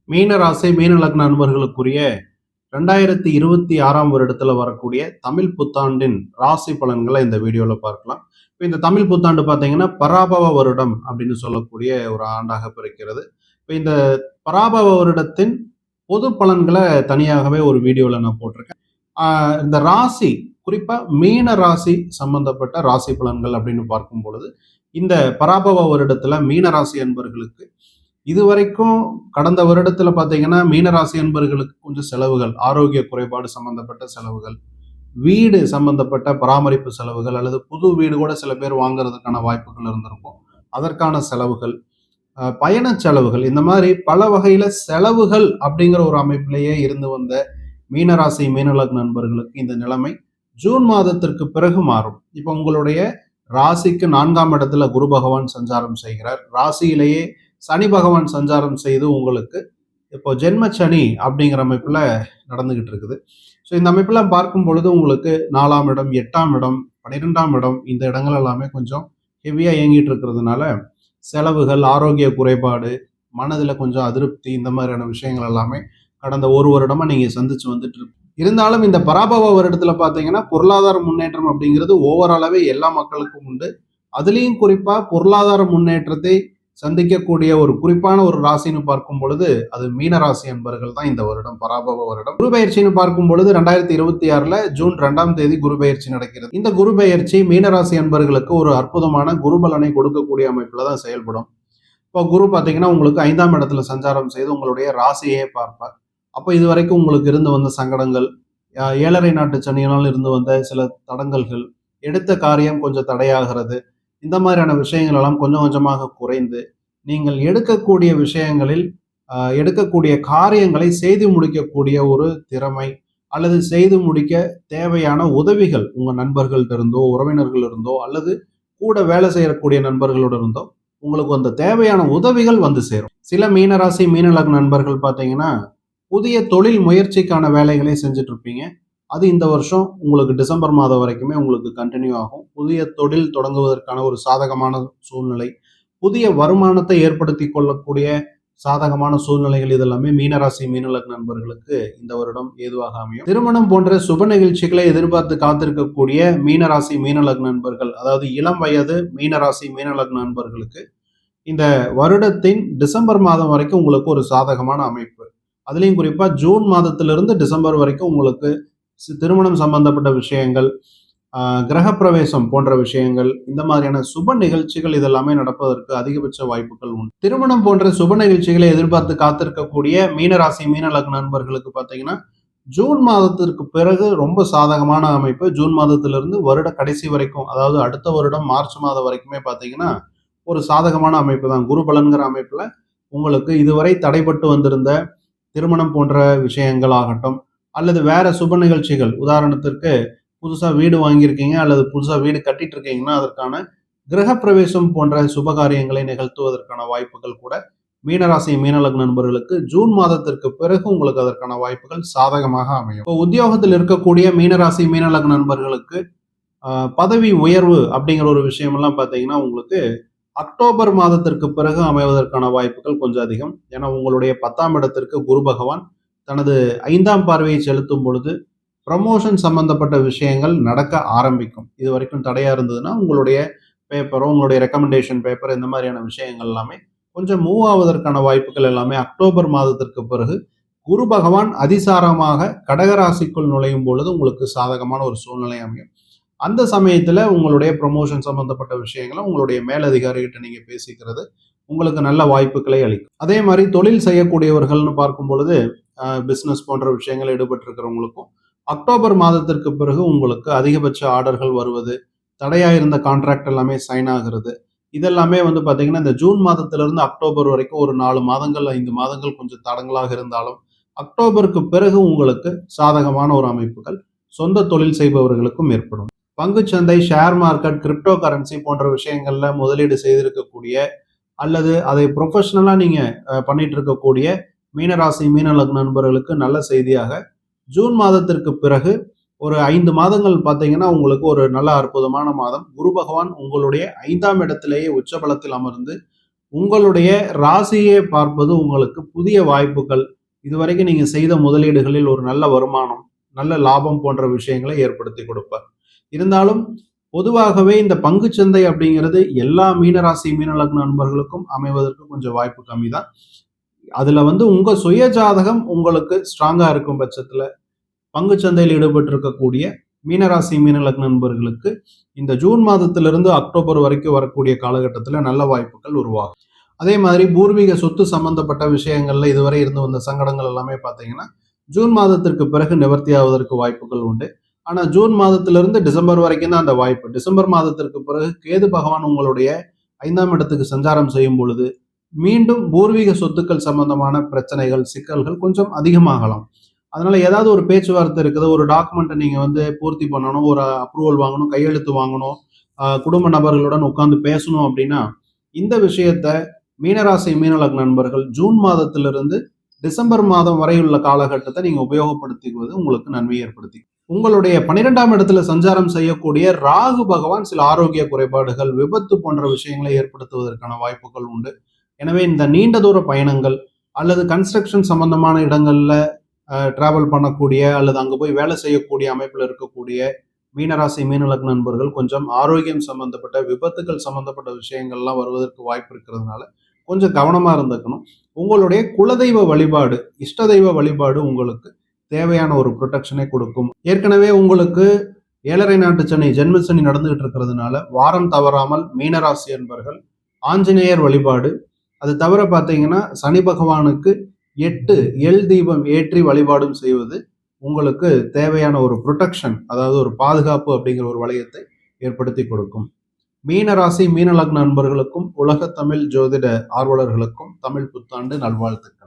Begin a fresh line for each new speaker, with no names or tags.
மீன ராசி மீன லக்ன நண்பர்களுக்குரிய 2026ஆம் வருடத்துல வரக்கூடிய தமிழ் புத்தாண்டின் ராசி பலன்களை இந்த வீடியோல பார்க்கலாம். இப்போ இந்த தமிழ் புத்தாண்டு பார்த்தீங்கன்னா பராபவ வருடம் அப்படின்னு சொல்லக்கூடிய ஒரு ஆண்டாக பிறக்கிறது. இப்போ இந்த பராபவ வருடத்தின் பொது பலன்களை தனியாகவே ஒரு வீடியோல நான் போட்டிருக்கேன். இந்த ராசி குறிப்பா மீன ராசி சம்பந்தப்பட்ட ராசி பலன்கள் அப்படின்னு பார்க்கும் பொழுது இந்த பராபவ வருடத்துல மீன ராசி அன்பர்களுக்கு இதுவரைக்கும் கடந்த வருடத்துல பாத்தீங்கன்னா மீனராசி என்பவர்களுக்கு கொஞ்சம் செலவுகள், ஆரோக்கிய குறைபாடு சம்பந்தப்பட்ட செலவுகள், வீடு சம்பந்தப்பட்ட பராமரிப்பு செலவுகள் அல்லது புது வீடு கூட சில பேர் வாங்குறதுக்கான வாய்ப்புகள் இருந்திருக்கும். அதற்கான செலவுகள், பயண செலவுகள், இந்த மாதிரி பல வகையில செலவுகள் அப்படிங்கிற ஒரு அமைப்பிலேயே இருந்து வந்த மீனராசி மீனலக்ன நண்பர்களுக்கு இந்த நிலைமை ஜூன் மாதத்திற்கு பிறகு மாறும். இப்போ உங்களுடைய ராசிக்கு 4ஆம் இடத்துல குரு பகவான் சஞ்சாரம் செய்கிறார். ராசியிலேயே சனி பகவான் சஞ்சாரம் செய்து உங்களுக்கு இப்போ ஜென்ம சனி அப்படிங்கிற அமைப்புல நடந்துகிட்டு இருக்குது. ஸோ இந்த அமைப்புல பார்க்கும் பொழுது உங்களுக்கு 4ஆம் இடம், 8ஆம் இடம், 12ஆம் இடம் இந்த இடங்கள் எல்லாமே கொஞ்சம் ஹெவியா இயங்கிட்டு இருக்கிறதுனால செலவுகள், ஆரோக்கிய குறைபாடு, மனதில் கொஞ்சம் அதிருப்தி இந்த மாதிரியான விஷயங்கள் எல்லாமே கடந்த ஒரு வருடமா நீங்க சந்திச்சு வந்துட்டு இருக்கு. இருந்தாலும் இந்த பராபவ வருடத்துல பாத்தீங்கன்னா பொருளாதார முன்னேற்றம் அப்படிங்கிறது ஓவராலாவே எல்லா மக்களுக்கும் உண்டு. அதுலேயும் குறிப்பா பொருளாதார முன்னேற்றத்தை சந்திக்கக்கூடிய ஒரு குறிப்பான ஒரு ராசின்னு பார்க்கும் பொழுது அது மீன ராசி என்பர்கள் தான் இந்த வருடம் பராபவ வருடம். குரு பயிற்சின்னு பார்க்கும் பொழுது 2026 ஜூன் 2ஆம் தேதி குரு பயிற்சி நடக்கிறது. இந்த குரு பயிற்சி மீனராசி என்பர்களுக்கு ஒரு அற்புதமான குரு பலனை கொடுக்கக்கூடிய அமைப்புல தான் செயல்படும். இப்போ குரு பார்த்தீங்கன்னா உங்களுக்கு 5ஆம் இடத்துல சஞ்சாரம் செய்து உங்களுடைய ராசியே பார்ப்பார். அப்போ இது வரைக்கும் உங்களுக்கு இருந்து வந்த சங்கடங்கள், 7.5 நாட்டு சனியினால் இருந்து வந்த சில தடங்கல்கள், எடுத்த காரியம் கொஞ்சம் தடையாகிறது, இந்த மாதிரியான விஷயங்கள் எல்லாம் கொஞ்சம் கொஞ்சமாக குறைந்து நீங்கள் எடுக்கக்கூடிய விஷயங்களில் எடுக்கக்கூடிய காரியங்களை செய்து முடிக்கக்கூடிய ஒரு திறமை அல்லது செய்து முடிக்க தேவையான உதவிகள் உங்க நண்பர்கள்ட்ட இருந்தோ, உறவினர்கள் இருந்தோ அல்லது கூட வேலை செய்யக்கூடிய நண்பர்களோட இருந்தோ உங்களுக்கு அந்த தேவையான உதவிகள் வந்து சேரும். சில மீனராசி மீனலக்ன நண்பர்கள் பார்த்தீங்கன்னா புதிய தொழில் முயற்சிக்கான வேலைகளை செஞ்சுட்டு இருப்பீங்க. அது இந்த வருஷம் உங்களுக்கு டிசம்பர் மாதம் வரைக்குமே உங்களுக்கு கண்டினியூ ஆகும். புதிய தொழில் தொடங்குவதற்கான ஒரு சாதகமான சூழ்நிலை, புதிய வருமானத்தை ஏற்படுத்தி கொள்ளக்கூடிய சாதகமான சூழ்நிலைகள் இதெல்லாமே மீனராசி மீனலக்ன நண்பர்களுக்கு இந்த வருடம் ஏதுவாக அமையும். திருமணம் போன்ற சுப நிகழ்ச்சிகளை எதிர்பார்த்து காத்திருக்கக்கூடிய மீனராசி மீனலக்ன நண்பர்கள், அதாவது இளம் வயது மீனராசி மீனலக்ன நண்பர்களுக்கு இந்த வருடத்தின் டிசம்பர் மாதம் வரைக்கும் உங்களுக்கு ஒரு சாதகமான அமைப்பு. அதுலேயும் குறிப்பா ஜூன் மாதத்திலிருந்து டிசம்பர் வரைக்கும் உங்களுக்கு திருமணம் சம்பந்தப்பட்ட விஷயங்கள், கிரகப்பிரவேசம் போன்ற விஷயங்கள், இந்த மாதிரியான சுப நிகழ்ச்சிகள் இதெல்லாமே நடப்பதற்கு அதிகபட்ச வாய்ப்புகள் உண்டு. திருமணம் போன்ற சுப நிகழ்ச்சிகளை எதிர்பார்த்து காத்திருக்கக்கூடிய மீனராசி மீனலக்ன நண்பர்களுக்கு பார்த்தீங்கன்னா ஜூன் மாதத்திற்கு பிறகு ரொம்ப சாதகமான அமைப்பு. ஜூன் மாதத்திலிருந்து வருட கடைசி வரைக்கும், அதாவது அடுத்த வருடம் மார்ச் மாதம் வரைக்குமே பார்த்தீங்கன்னா ஒரு சாதகமான அமைப்பு தான். குரு பலன்கிற அமைப்புல உங்களுக்கு இதுவரை தடைபட்டு வந்திருந்த திருமணம் போன்ற விஷயங்கள் ஆகட்டும் அல்லது வேற சுப நிகழ்ச்சிகள், உதாரணத்திற்கு புதுசா வீடு வாங்கியிருக்கீங்க அல்லது புதுசா வீடு கட்டிட்டு இருக்கீங்கன்னா அதற்கான கிரகப்பிரவேசம் போன்ற சுபகாரியங்களை நிகழ்த்துவதற்கான வாய்ப்புகள் கூட மீனராசி மீனலக்ன நண்பர்களுக்கு ஜூன் மாதத்திற்கு பிறகு உங்களுக்கு அதற்கான வாய்ப்புகள் சாதகமாக அமையும். இப்போ உத்தியோகத்தில் இருக்கக்கூடிய மீனராசி மீனலக்ன நண்பர்களுக்கு பதவி உயர்வு அப்படிங்கிற ஒரு விஷயமெல்லாம் பார்த்தீங்கன்னா உங்களுக்கு அக்டோபர் மாதத்திற்கு பிறகு அமைவதற்கான வாய்ப்புகள் கொஞ்சம் அதிகம். ஏன்னா உங்களுடைய 10ஆம் இடத்திற்கு குரு பகவான் தனது 5ஆம் பார்வையை செலுத்தும் பொழுது ப்ரமோஷன் சம்பந்தப்பட்ட விஷயங்கள் நடக்க ஆரம்பிக்கும். இது வரைக்கும் தடையா இருந்ததுன்னா உங்களுடைய பேப்பரோ, உங்களுடைய ரெக்கமெண்டேஷன் பேப்பர் இந்த மாதிரியான விஷயங்கள் எல்லாமே கொஞ்சம் மூவ் ஆவதற்கான வாய்ப்புகள் எல்லாமே அக்டோபர் மாதத்திற்கு பிறகு குரு பகவான் அதிசாரமாக கடகராசிக்குள் நுழையும் பொழுது உங்களுக்கு சாதகமான ஒரு சூழ்நிலை அமையும். அந்த சமயத்துல உங்களுடைய ப்ரமோஷன் சம்பந்தப்பட்ட விஷயங்களை உங்களுடைய மேலதிகாரிகிட்ட நீங்க பேசிக்கிறது உங்களுக்கு நல்ல வாய்ப்புகளை அளிக்கும். அதே மாதிரி தொழில் செய்யக்கூடியவர்கள்னு பார்க்கும் பொழுது பிசினஸ் போன்ற விஷயங்கள் ஈடுபட்டு இருக்கிறவங்களுக்கும் அக்டோபர் மாதத்திற்கு பிறகு உங்களுக்கு அதிகபட்ச ஆர்டர்கள் வருவது, தடையா இருந்த கான்ட்ராக்ட் எல்லாமே சைன் ஆகிறது, இதெல்லாமே வந்து பாத்தீங்கன்னா இந்த ஜூன் மாதத்திலிருந்து அக்டோபர் வரைக்கும் ஒரு 4 மாதங்கள் 5 மாதங்கள் கொஞ்சம் தடங்களாக இருந்தாலும் அக்டோபருக்கு பிறகு உங்களுக்கு சாதகமான ஒரு அமைப்புகள் சொந்த தொழில் செய்பவர்களுக்கும் ஏற்படும். பங்குச்சந்தை, ஷேர் மார்க்கெட், கிரிப்டோ கரன்சி போன்ற விஷயங்கள்ல முதலீடு செய்திருக்கக்கூடிய அல்லது அதை ப்ரொஃபஷனலா நீங்க பண்ணிட்டு இருக்கக்கூடிய மீனராசி மீனலக்ன நண்பர்களுக்கு நல்ல செய்தியாக ஜூன் மாதத்திற்கு பிறகு ஒரு 5 மாதங்கள் பார்த்தீங்கன்னா உங்களுக்கு ஒரு நல்ல அற்புதமான மாதம். குரு பகவான் உங்களுடைய 5ஆம் இடத்திலேயே உச்சபலத்தில் அமர்ந்து உங்களுடைய ராசியை பார்ப்பது உங்களுக்கு புதிய வாய்ப்புகள், இதுவரைக்கும் நீங்க செய்த முதலீடுகளில் ஒரு நல்ல வருமானம், நல்ல லாபம் போன்ற விஷயங்களை ஏற்படுத்தி கொடுப்பார். இருந்தாலும் பொதுவாகவே இந்த பங்குச்சந்தை அப்படிங்கிறது எல்லா மீனராசி மீன லக்ன நண்பர்களுக்கும் அமைவதற்கு கொஞ்சம் வாய்ப்பு கம்மி தான். அதுல உங்க சுய ஜாதகம் உங்களுக்கு ஸ்ட்ராங்கா இருக்கும் பட்சத்துல பங்குச்சந்தையில் ஈடுபட்டிருக்கக்கூடிய மீனராசி மீன லக்ன நண்பர்களுக்கு இந்த ஜூன் மாதத்திலிருந்து அக்டோபர் வரைக்கும் வரக்கூடிய காலகட்டத்தில் நல்ல வாய்ப்புகள் உருவாகும். அதே மாதிரி பூர்வீக சொத்து சம்பந்தப்பட்ட விஷயங்கள்ல இதுவரை இருந்து வந்த சங்கடங்கள் எல்லாமே பார்த்தீங்கன்னா ஜூன் மாதத்திற்கு பிறகு நிவர்த்தி ஆவதற்கு வாய்ப்புகள் உண்டு. ஆனா ஜூன் மாதத்திலிருந்து டிசம்பர் வரைக்கும் தான் அந்த வாய்ப்பு. டிசம்பர் மாதத்திற்கு பிறகு கேது பகவான் உங்களுடைய 5ஆம் இடத்துக்கு சஞ்சாரம் செய்யும் பொழுது மீண்டும் பூர்வீக சொத்துக்கள் சம்பந்தமான பிரச்சனைகள், சிக்கல்கள் கொஞ்சம் அதிகமாகலாம். அதனால ஏதாவது ஒரு பேச்சுவார்த்தை இருக்குது, ஒரு டாக்குமெண்ட்டை நீங்க பூர்த்தி பண்ணணும், ஒரு அப்ரூவல் வாங்கணும், கையெழுத்து வாங்கணும், குடும்ப நபர்களுடன் உட்கார்ந்து பேசணும் அப்படின்னா இந்த விஷயத்த மீனராசி மீன லக்ன நண்பர்கள் ஜூன் மாதத்திலிருந்து டிசம்பர் மாதம் வரை உள்ள காலகட்டத்தை நீங்க உபயோகப்படுத்திக்குவது உங்களுக்கு நன்மை ஏற்படுத்தி. உங்களுடைய 12ஆம் இடத்துல சஞ்சாரம் செய்யக்கூடிய ராகு பகவான் சில ஆரோக்கிய குறைபாடுகள், விபத்து போன்ற விஷயங்களை ஏற்படுத்துவதற்கான வாய்ப்புகள் உண்டு. எனவே இந்த நீண்ட தூர பயணங்கள் அல்லது கன்ஸ்ட்ரக்ஷன் சம்பந்தமான இடங்கள்ல டிராவல் பண்ணக்கூடிய அல்லது அங்க போய் வேலை செய்யக்கூடிய அமைப்பில் இருக்கக்கூடிய மீனராசி மீன லக்ன நண்பர்கள் கொஞ்சம் ஆரோக்கியம் சம்பந்தப்பட்ட விபத்துகள் சம்பந்தப்பட்ட விஷயங்கள்லாம் வருவதற்கு வாய்ப்பு இருக்கிறதுனால கொஞ்சம் கவனமா இருந்துக்கணும். உங்களுடைய குலதெய்வ வழிபாடு, இஷ்ட தெய்வ வழிபாடு உங்களுக்கு தேவையான ஒரு ப்ரொடெக்ஷனை கொடுக்கும். ஏற்கனவே உங்களுக்கு 7.5 நாட்டு சனி, ஜென்ம சனி நடந்துகிட்டு இருக்கிறதுனால வாரம் தவறாமல் மீனராசி என்பர்கள் ஆஞ்சநேயர் வழிபாடு, அது தவிர பார்த்தீங்கன்னா சனி பகவானுக்கு 8 எல் தீபம் ஏற்றி வழிபாடும் செய்வது உங்களுக்கு தேவையான ஒரு ப்ரொடெக்ஷன், அதாவது ஒரு பாதுகாப்பு அப்படிங்கிற ஒரு வளையத்தை ஏற்படுத்தி கொடுக்கும். மீனராசி மீன லக்ன நண்பர்களுக்கும் உலக தமிழ் ஜோதிட ஆர்வலர்களுக்கும் தமிழ் புத்தாண்டு நல்வாழ்த்துக்கள்.